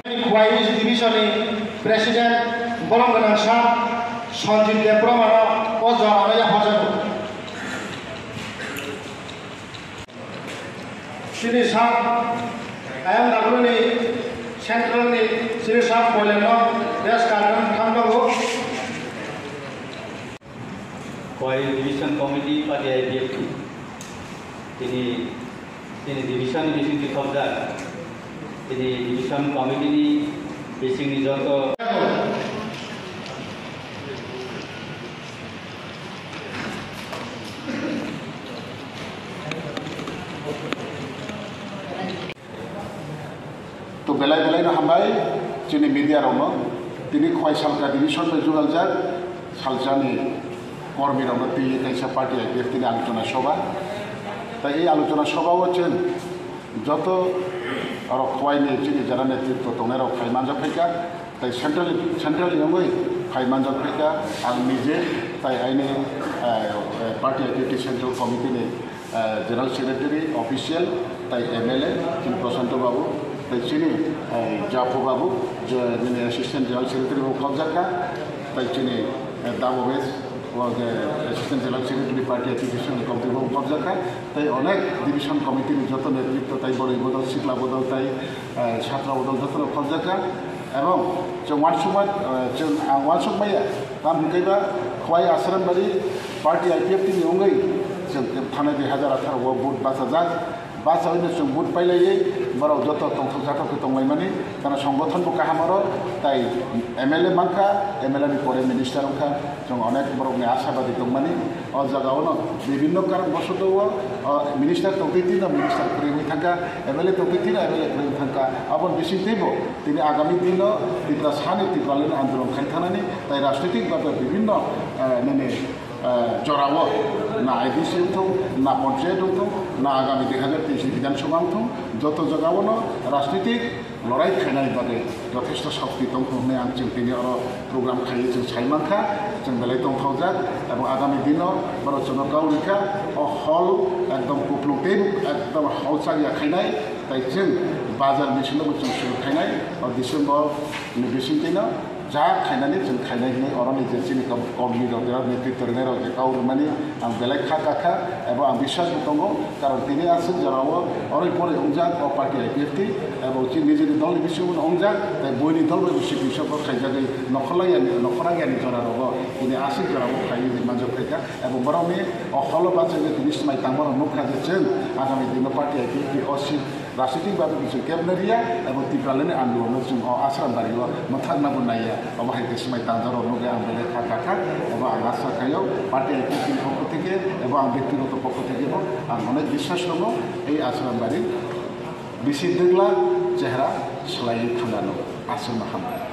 Khowai ডিভিশনनि president বলমগোনাं সাহ সঞ্জিত দেববর্মাनो अजरानाय हरजागौ श्री साह आयंगागुनि सेंट्रलनि श्री साह पलेनो देश कार्यालय थांनांगौ Khowai division committee party IDF তিনি ডিভিশন বিশিংটি খবজার তিনি ডিভিশন কমিটিনি বিশিংনি যত तो बेलाय हामबाय जोंनि मिडियायावनो दिनै खवाई सालका डिभिजन जुगालजार सालजानि कर्मीरावनो दिनै कायसा पार्टी आईडीएफ दिनै आलोचना सभा তাই এই আলোচনা সভাও হচ্ছেন যত আরো খোয়াইনি যিনি যারা নেতৃত্ব দনেরাও খাইমানজাব ফেকা তাই সেন্ট্রালি নয় খাইমানজাব ফেকা आं নিজে তাই আইনি পার্টি আইডেন্টি সেন্ট্রাল কমিটিনি জেনারেল সেক্রেটারি অফিসিয়াল তাই এমএলএ যিনি প্রশান্ত বাবু তাই যিনি জাফু বাবু যিনি অ্যাসিস্ট্যান্ট জেনারেল সেক্রেটারি খবজাকা তাই যিনি দাববেশ assistant general secretary party application committee কবজাকা তাই অনেক ডিভিশন কমিটির যত নেতৃত্ব তাই বড়ই বদল সিকলা বদল তাই ছাত্র বদল যত কবজাকা এবং जों वानसुकमाया नाम हिंखैबा खवाई आश्रमबारि पार्टी आईपीएफ नि अनगायै जों थानाय 2018 बुथ बासाजाक बासावैनो जों बुथ पाइलायै बाराव जत तंथौ जाथावखौ दंलायमानि ताना संगठनबो काहामारो ताई एमएलए मानखा एमएलए नि परे मिनिस्टार अंखा जों अनेक बरकनि आशाबादी दंमानि अ जागावनो विभिन्न कारणबशत मिनिस्टार तंखैतिनो मिनिस्टार फोरोंबाय थांखा एमएलए तंखैतिनो एमएलए फोरोंबाय थांखा आबन बिसिंथैबो दिनै आगामी दिनो तिप्रा सानि तिप्रालैनो आन्दोलन खालामनानै ताई राजनैतिक भाबे विभिन्न माने जराव ना आईडीसी उठौ ना पंचायत उठौ ना आगामी 2023 विधानसभा उठौ जत जगावनो राजनीतिक लड़ाई खानाय बादे यथेष्ट शक्ति दं होननाय आं जों दिनै प्रग्राम खायो जों साइमानखा जों बेलाय दंथावजाक एबं आगामी दिनाव बारो जों गावरिखा हल एकदम कुप्लुटेन एकदम हलसारिया खायनाय ताई जों बाजार मिसिनबो जों सुरु खायनाय डिसेम्बर नि बिसिंथिनो जा खायनानै जों खायनाय होननाय अरन एजेन्सिनि कर्मीराव बिराद नेतृत्व रोंनायाव गाव माने आं बेलाय खाखा एबं आं বিশ্বাস दङ कारण दिनै आसो जेराव अरैपरे अंजाक पार्टी आईपीएफ एबं जि निजेनि दलनि बिसिङाव अंजाक ताई बयनि दलबो बिसि बिसखौ खायजागै नखरागियानि जराव दिनै आसो जेराव खायो मानजो फैका एबं बरावनि अखल बाजो दिनै सिमाय तांबर मुखा जों आगामी दिन पार्टी आईपीएफ असित राजनीतिक भावे बिसोर केबनेरिया एबं तिप्रालैनि आन्दोलन जों आश्रमबारियाव मोनथारनांगौ नाया अबाहाय सिमाय तांजार अनुगे आं बेलाय खाखा एबं आं आशा खायो पार्टी आईपीएफनि पक्ष থেকে এবং आं ব্যক্তিগত পক্ষ থেকেও आं अनेक বিশ্বাস दङ এই आश्रमबारि बिसि दोग्ला चेहरा सोलायै थांनानै आश्रम हामबाय।